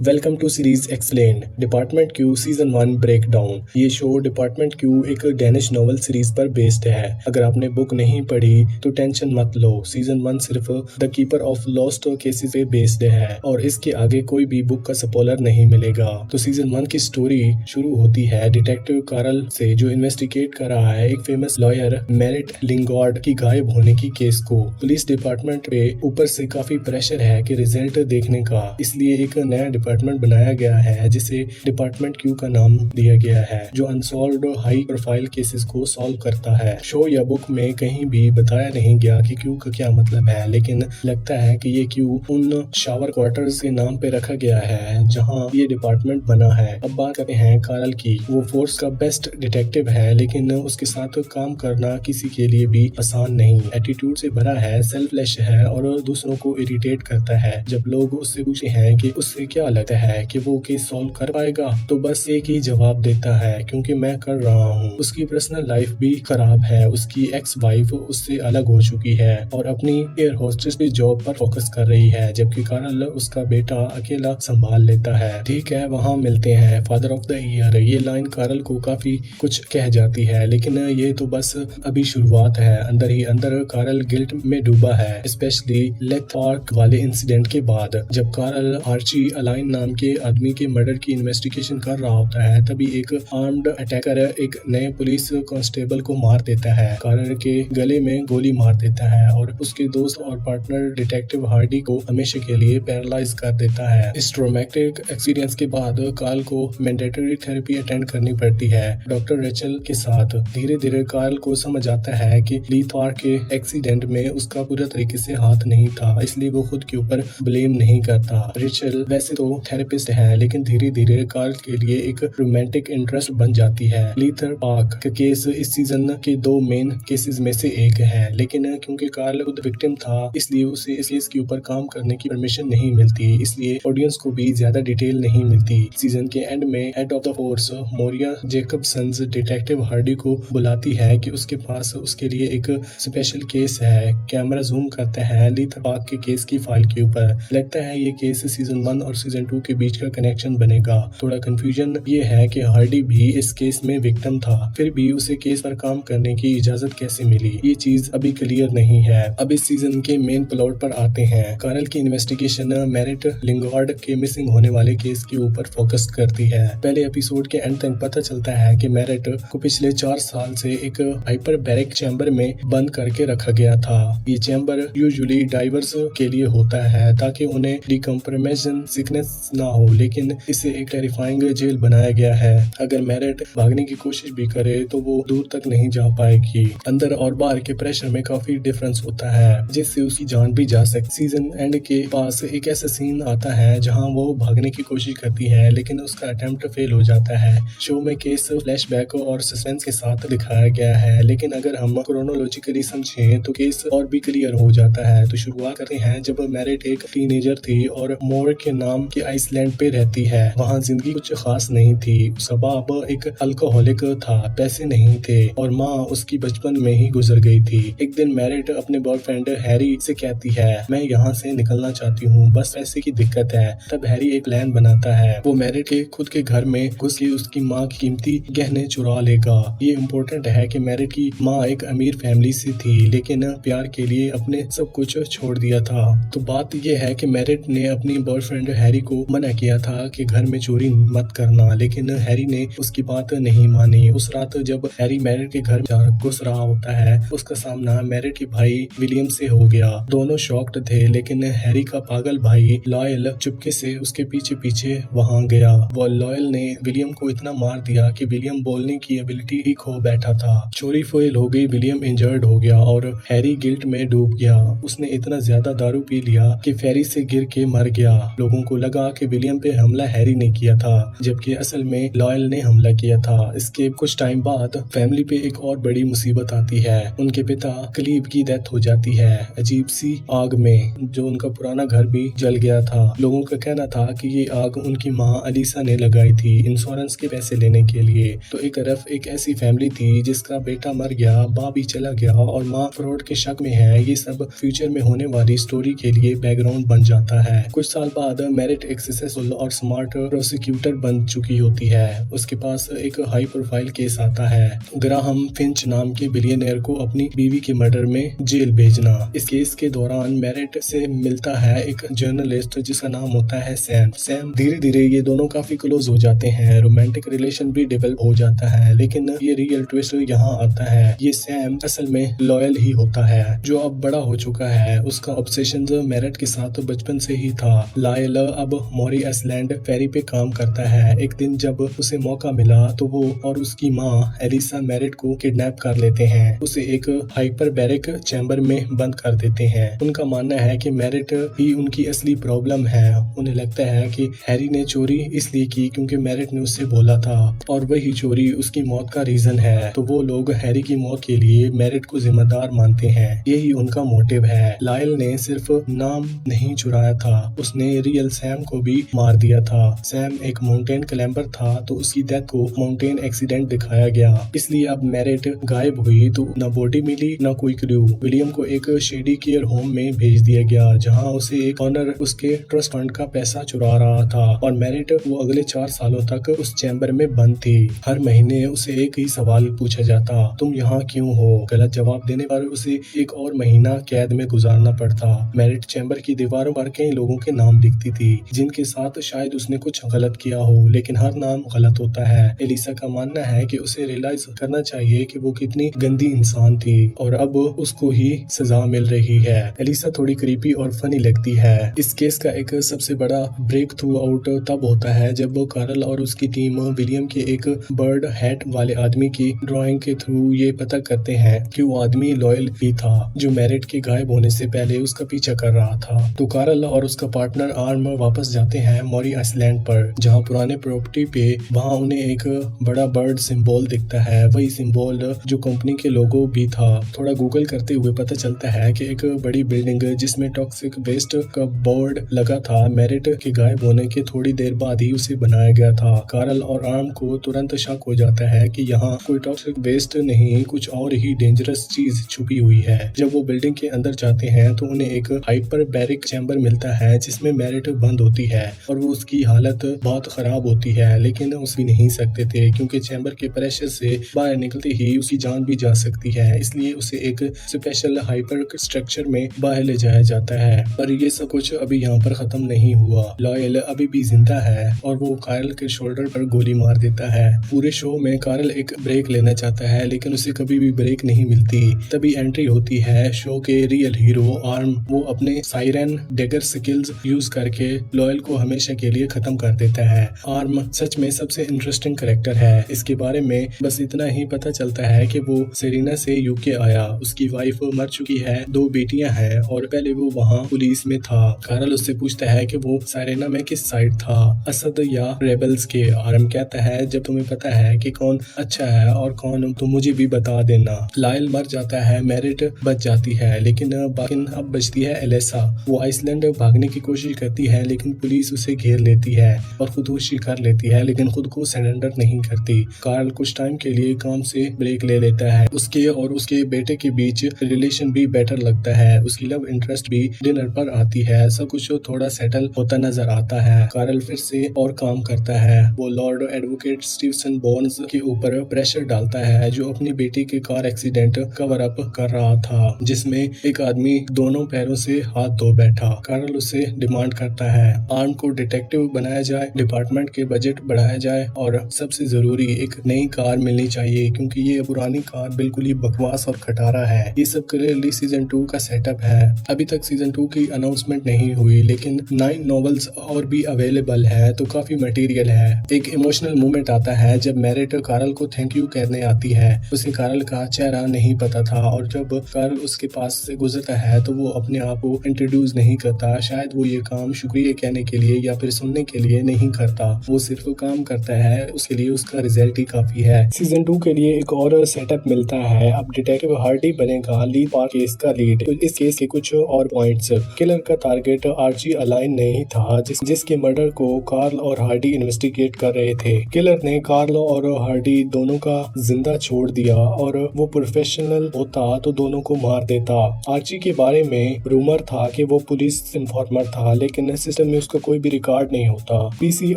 Welcome to series explain department Q season 1 break down. ये show department Q एक Danish novel series पर based है। अगर आपने बुक नहीं पढ़ी तो टेंशन मत लो। सीजन 1 सिर्फ the keeper of lost cases पे बेस्ड है और इसके आगे कोई भी बुक का स्पॉइलर नहीं मिलेगा। तो सीजन 1 की स्टोरी शुरू होती है डिटेक्टिव कार्ल से, जो इन्वेस्टिगेट कर रहा है एक फेमस लॉयर मेरिट लिंगार्ड की गायब होने की केस को। पुलिस डिपार्टमेंट पे ऊपर से काफी प्रेशर है कि रिजल्ट देखने का, इसलिए एक नया डिपार्टमेंट बनाया गया है जिसे डिपार्टमेंट क्यू का नाम दिया गया है, जो अनसॉल्व्ड हाई प्रोफाइल केसेस को सॉल्व करता है। शो या बुक में कहीं भी बताया नहीं गया कि क्यू का क्या मतलब है, लेकिन लगता है कि ये क्यू उन शावर क्वार्टर्स के नाम पे रखा गया है जहां ये डिपार्टमेंट बना है। अब बात करते हैं कार्ल की। वो फोर्स का बेस्ट डिटेक्टिव है, लेकिन उसके साथ काम करना किसी के लिए भी आसान नहीं। एटीट्यूड से भरा है, सेल्फलेस है और दूसरों को इरिटेट करता है। जब लोग उससे पूछते हैं कि उससे क्या लगता है कि वो केस सॉल्व कर पाएगा, तो बस एक ही जवाब देता है, क्योंकि मैं कर रहा हूँ। उसकी पर्सनल लाइफ भी खराब है। उसकी एक्स वाइफ उससे अलग हो चुकी है और अपनी एयर होस्टेस की जॉब पर फोकस कर रही है, जबकि कार्ल उसका बेटा अकेला संभाल लेता है। ठीक है, वहाँ मिलते हैं। फादर ऑफ द ईयर, ये लाइन कार्ल को काफी कुछ कह जाती है, लेकिन ये तो बस अभी शुरुआत है। अंदर ही अंदर कार्ल गिल्ट में डूबा है, स्पेशली लेथ पार्क वाले इंसिडेंट के बाद। जब कार्ल आर्ची अलाइन नाम के आदमी के मर्डर की इन्वेस्टिगेशन कर रहा होता है, तभी एक आर्म्ड अटैकर एक नए पुलिस कांस्टेबल को मार देता है। कार्ल के गले में गोली मार देता है और उसके दोस्त और पार्टनर डिटेक्टिव हार्डी को हमेशा के लिए पैरालाइज कर देता है। इस ट्रॉमेटिक एक्सपीरियंस के बाद कार्ल को मैंडेटरी थेरेपी अटेंड करनी पड़ती है डॉक्टर रेचल के साथ। धीरे धीरे कार्ल को समझ आता है कि लीथ पार्क के एक्सीडेंट में उसका पूरा तरीके से हाथ नहीं था, इसलिए वो खुद के ऊपर ब्लेम नहीं करता। रेचल वैसे तो थेरेपिस्ट है, लेकिन धीरे धीरे कार्ल के लिए एक रोमांटिक इंटरेस्ट बन जाती है। लीथर पार्क का केस इस सीजन के 2 मेन केसेस में से एक है, लेकिन क्योंकि कार्ल खुद विक्टिम था, इसलिए उसे इस केस के ऊपर काम करने की परमिशन नहीं मिलती, इसलिए ऑडियंस को भी ज्यादा डिटेल नहीं मिलती। सीजन के एंड में head of the force Moria Jacobsen's detective Hardy को बुलाती है कि उसके पास उसके लिए एक स्पेशल केस है। कैमरा जूम करता है लीथर पार्क के केस की फाइल के ऊपर। लगता है ये केस सीजन 1 और सीजन 2 के बीच का कनेक्शन बनेगा। थोड़ा कंफ्यूजन ये है कि हार्डी भी इस केस में विक्टिम था, फिर भी उसे केस पर काम करने की इजाजत कैसे मिली, ये चीज अभी क्लियर नहीं है। अब इस सीजन के मेन प्लॉट पर आते हैं। कार्ल की इन्वेस्टिगेशन मेरिट लिंगार्ड के मिसिंग होने वाले केस के ऊपर फोकस करती है। पहले एपिसोड के एंड तक पता चलता है कि मेरिट को पिछले 4 साल से एक हाइपरबैरिक चैम्बर में बंद करके रखा गया था। ये चैम्बर यूजुअली डाइवर्स के लिए होता है ताकि उन्हें डिकम्प्रेशन सिकनेस ना हो, लेकिन इसे एक टेरिफाइंग जेल बनाया गया है। अगर मेरिट भागने की कोशिश भी करे तो वो दूर तक नहीं जा पाएगी। अंदर और बाहर के प्रेशर में काफी डिफरेंस होता है, जिससे उसकी जान भी जा सकती। सीजन एंड के पास एक ऐसा सीन आता है जहां वो भागने की कोशिश करती है, लेकिन उसका अटेम्प्ट फेल हो जाता है। शो में केस फ्लैशबैक और सस्पेंस के साथ दिखाया गया है, लेकिन अगर हम क्रोनोलॉजिकली समझें तो केस और भी क्लियर हो जाता है। तो शुरुआत करते हैं जब मेरिट एक टीनेजर थी और मोर के नाम के आइसलैंड पे रहती है। वहाँ जिंदगी कुछ खास नहीं थी। उसका बाप एक अल्कोहलिक था, पैसे नहीं थे और माँ उसकी बचपन में ही गुजर गई थी। एक दिन मेरिट अपने बॉयफ्रेंड हैरी से कहती है, मैं यहाँ से निकलना चाहती हूँ, बस पैसे की दिक्कत है। तब हैरी एक प्लान बनाता है। वो मेरिट के खुद के घर में घुस के उसकी माँ की कीमती गहने चुरा लेगा। ये इम्पोर्टेंट है कि मेरिट की माँ एक अमीर फैमिली से थी, लेकिन प्यार के लिए अपने सब कुछ छोड़ दिया था। तो बात यह है कि मेरिट ने अपनी बॉयफ्रेंड हैरी को मना किया था कि घर में चोरी मत करना, लेकिन हैरी ने उसकी बात नहीं मानी। उस रात जब हैरी मेरिट के घर घुस रहा होता है, उसका सामना मेरिट के भाई विलियम से हो गया। दोनों शॉक्ड थे, लेकिन हैरी का पागल भाई लॉयल चुपके से उसके पीछे पीछे वहां गया। वो लॉयल ने विलियम को इतना मार दिया कि विलियम बोलने की एबिलिटी ही खो बैठा था। चोरी फेल हो गई, विलियम इंजर्ड हो गया और हैरी गिल्ट में डूब गया। उसने इतना ज्यादा दारू पी लिया कि फेरी से गिर के मर गया। लोगों को लगा कि विलियम पे हमला हैरी ने किया था, जबकि असल में लॉयल ने हमला किया था। इसके कुछ टाइम बाद फैमिली पे एक और बड़ी मुसीबत आती है। उनके पिता कलीब की डेथ हो जाती है अजीब सी आग में, जो उनका पुराना घर भी जल गया था। लोगों का कहना था कि ये आग उनकी माँ अलीसा ने लगाई थी इंश्योरेंस के पैसे लेने के लिए। तो एक तरफ एक ऐसी फैमिली थी जिसका बेटा मर गया, बाप भी चला गया और माँ फ्रॉड के शक में है। ये सब फ्यूचर में होने वाली स्टोरी के लिए बैकग्राउंड बन जाता है। कुछ साल बाद मेरिट एक सक्सेसफुल और स्मार्ट प्रोसिक्यूटर बन चुकी होती है। उसके पास एक हाई प्रोफाइल केस आता है, ग्राहम फिंच नाम के बिलियनियर को अपनी बीवी के मर्डर में जेल भेजना। इस केस के दौरान मैरिट से मिलता है एक जर्नलिस्ट जिसका नाम होता है सैम। धीरे धीरे ये दोनों काफी क्लोज हो जाते हैं, रोमांटिक रिलेशन भी डेवलप हो जाता है। लेकिन ये रियल ट्विस्ट यहाँ आता है, ये सैम असल में लॉयल ही होता है जो अब बड़ा हो चुका है। उसका ऑब्सेशन मैरिट के साथ बचपन से ही था। लायल अब मॉरी आइसलैंड फेरी पे काम करता है। एक दिन जब उसे मौका मिला तो वो और उसकी माँ एलिसा मैरिट को किडनैप कर लेते हैं, उसे एक हाइपरबैरिक चैम्बर में बंद कर देते हैं। उनका मानना है कि मैरिट ही उनकी असली प्रॉब्लम है। उन्हें लगता है कि हैरी ने चोरी इसलिए की क्योंकि मैरिट ने उससे बोला था और वही चोरी उसकी मौत का रीजन है। तो वो लोग हैरी की मौत के लिए मैरिट को जिम्मेदार मानते हैं, यही उनका मोटिव है। लायल ने सिर्फ नाम नहीं चुराया था, उसने रियल सैम को भी मार दिया था। सैम एक माउंटेन क्लाइंबर था तो उसकी डेथ को माउंटेन एक्सीडेंट दिखाया गया, इसलिए अब मैरिट गायब हुई तो न बॉडी मिली न कोई क्लू। विलियम को एक शेडी केयर होम में भेज दिया गया जहां उसे एक ऑनर उसके ट्रस्ट फंड का पैसा चुरा रहा था और मैरिट वो अगले 4 सालों तक उस चैम्बर में बंद थी। हर महीने उसे एक ही सवाल पूछा जाता, तुम यहाँ क्यों हो? गलत जवाब देने पर उसे एक और महीना कैद में गुजारना पड़ता। मैरिट चैम्बर की दीवारों पर कई लोगों के नाम लिखती थी जिनके साथ शायद उसने कुछ गलत किया हो, लेकिन हर नाम गलत होता है। एलिसा का मानना है कि उसे रियलाइज करना चाहिए कि वो कितनी गंदी इंसान थी और अब उसको ही सजा मिल रही है। एलिसा थोड़ी क्रीपी और फनी लगती है। इस केस का एक सबसे बड़ा ब्रेक थ्रू आउट तब होता है जब वो कार्ल और उसकी टीम विलियम के एक बर्ड हैट वाले आदमी की ड्राइंग के थ्रू ये पता करते हैं कि वो आदमी लॉयल ही था जो मैरिट के गायब होने से पहले उसका पीछा कर रहा था। तो कार्ल और उसका पार्टनर आर्म वापस जाते हैं मॉरी आइसलैंड पर, जहाँ पुराने प्रॉपर्टी पे वहाँ उन्हें एक बड़ा बर्ड सिंबल दिखता है, वही सिंबल जो कंपनी के लोगो भी था। थोड़ा गूगल करते हुए पता चलता है कि एक बड़ी बिल्डिंग जिसमें टॉक्सिक वेस्ट का बोर्ड लगा था मैरिट के गायब होने के थोड़ी देर बाद ही उसे बनाया गया था। कार्ल और आर्म को तुरंत शक हो जाता है कि यहाँ कोई टॉक्सिक वेस्ट नहीं, कुछ और ही डेंजरस चीज छुपी हुई है। जब वो बिल्डिंग के अंदर जाते हैं तो उन्हें एक हाइपरबैरिक चैम्बर मिलता है जिसमें मैरिट बंद होती है और वो उसकी हालत बहुत खराब होती है, लेकिन उसकी नहीं सकते थे क्योंकि चैम्बर के प्रेशर से बाहर निकलते ही उसकी जान भी जा सकती है, इसलिए उसे एक स्पेशल हाइपर स्ट्रक्चर में बाहर ले जाया जाता है। पर ये सब कुछ अभी यहाँ पर खत्म नहीं हुआ। लॉयल अभी भी जिंदा है और वो कार्ल के शोल्डर पर गोली मार देता है। पूरे शो में कार्ल एक ब्रेक लेना चाहता है लेकिन उसे कभी भी ब्रेक नहीं मिलती। तभी एंट्री होती है शो के रियल हीरो आर्म। वो अपने साइरन डेगर स्किल्स यूज करके लॉयल को हमेशा के लिए खत्म कर देता है। आर्म सच में सबसे इंटरेस्टिंग कैरेक्टर है। इसके बारे में बस इतना ही पता चलता है कि वो सेरिना से यूके आया, उसकी वाइफ मर चुकी है, 2 बेटियां हैं और पहले वो वहाँ पुलिस में था। कार्ल उससे पूछता है कि वो सेरिना में किस साइड था, असद या रेबल्स के। आर्म कहता है जब तुम्हें पता है कि कौन अच्छा है और कौन तो मुझे भी बता देना। लायल मर जाता है, मैरिट बच जाती है लेकिन अब बचती है एलिसा। वो आइसलैंड भागने की कोशिश करती है लेकिन पुलिस उसे घेर लेती है और खुदकुशी कर लेती है लेकिन खुद को सरेंडर नहीं करती। कार्ल कुछ टाइम के लिए काम से ब्रेक ले लेता है। उसके और उसके बेटे के बीच रिलेशन भी बेटर लगता है। उसकी लव इंटरेस्ट भी डिनर पर आती है। सब कुछ थोड़ा सेटल होता नजर आता है। कार्ल फिर से और काम करता है। वो लॉर्ड एडवोकेट स्टीवसन बॉर्न्स के ऊपर प्रेशर डालता है जो अपनी बेटी के कार एक्सीडेंट कवर अप कर रहा था जिसमें एक आदमी दोनों पैरों से हाथ धो बैठा। कार्ल उससे डिमांड करता है आर्म को डिटेक्टिव बनाया जाए, डिपार्टमेंट के बजट बढ़ाया जाए और सबसे जरूरी एक नई कार मिलनी चाहिए क्योंकि ये पुरानी कार बिल्कुल ही बकवास और खटारा है। ये सब क्लियरली सीजन 2 का सेटअप है। अभी तक सीजन 2 की अनाउंसमेंट नहीं हुई लेकिन 9 नॉवेल्स और भी अवेलेबल है तो काफी मटेरियल है। एक इमोशनल मोमेंट आता है जब मैरिट कार्ल को थैंक यू कहने आती है। उसे कार्ल का चेहरा नहीं पता था और जब कार्ल उसके पास से गुजरता है तो वो अपने आप को इंट्रोड्यूस नहीं करता। शायद वो ये काम शुक्रिया कहने के लिए या फिर सुनने के लिए नहीं करता, वो सिर्फ काम करता है, उसके लिए उसका रिजल्ट ही काफी है। सीजन 2 के लिए एक और सेटअप मिलता है। अब डिटेक्टिव हार्डी बनेगा लीड पार्ट केस का लीड। तो इस केस के कुछ और पॉइंट्स, किलर का टारगेट आर्ची अलाइन नहीं था जिसके मर्डर को कार्ल और हार्डी इन्वेस्टिगेट कर रहे थे। किलर ने कार्ल और हार्डी दोनों का जिंदा छोड़ दिया और वो प्रोफेशनल होता तो दोनों को मार देता। आर्ची के बारे में रूमर था कि वो पुलिस इन्फॉर्मर था लेकिन सिस्टम में उसका कोई भी रिकॉर्ड नहीं होता। पीसी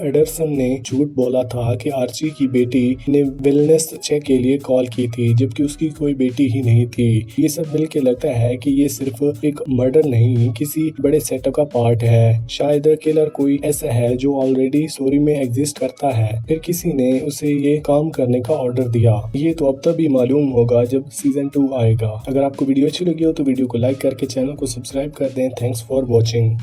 एडरसन ने झूठ बोला था कि आर्ची की बेटी ने वेलनेस चेक के लिए कॉल की थी, जबकि उसकी कोई बेटी ही नहीं थी। ये सब मिलके लगता है कि ये सिर्फ एक मर्डर नहीं, किसी बड़े सेटअप का पार्ट है। शायद किलर कोई ऐसा है जो ऑलरेडी स्टोरी में एग्जिस्ट करता है, फिर किसी ने उसे ये काम करने का ऑर्डर दिया। ये तो अब तभी मालूम होगा जब सीजन 2 आएगा। अगर आपको वीडियो अच्छी लगी हो तो वीडियो को लाइक करके चैनल को सब्सक्राइब कर दें। Thanks for watching.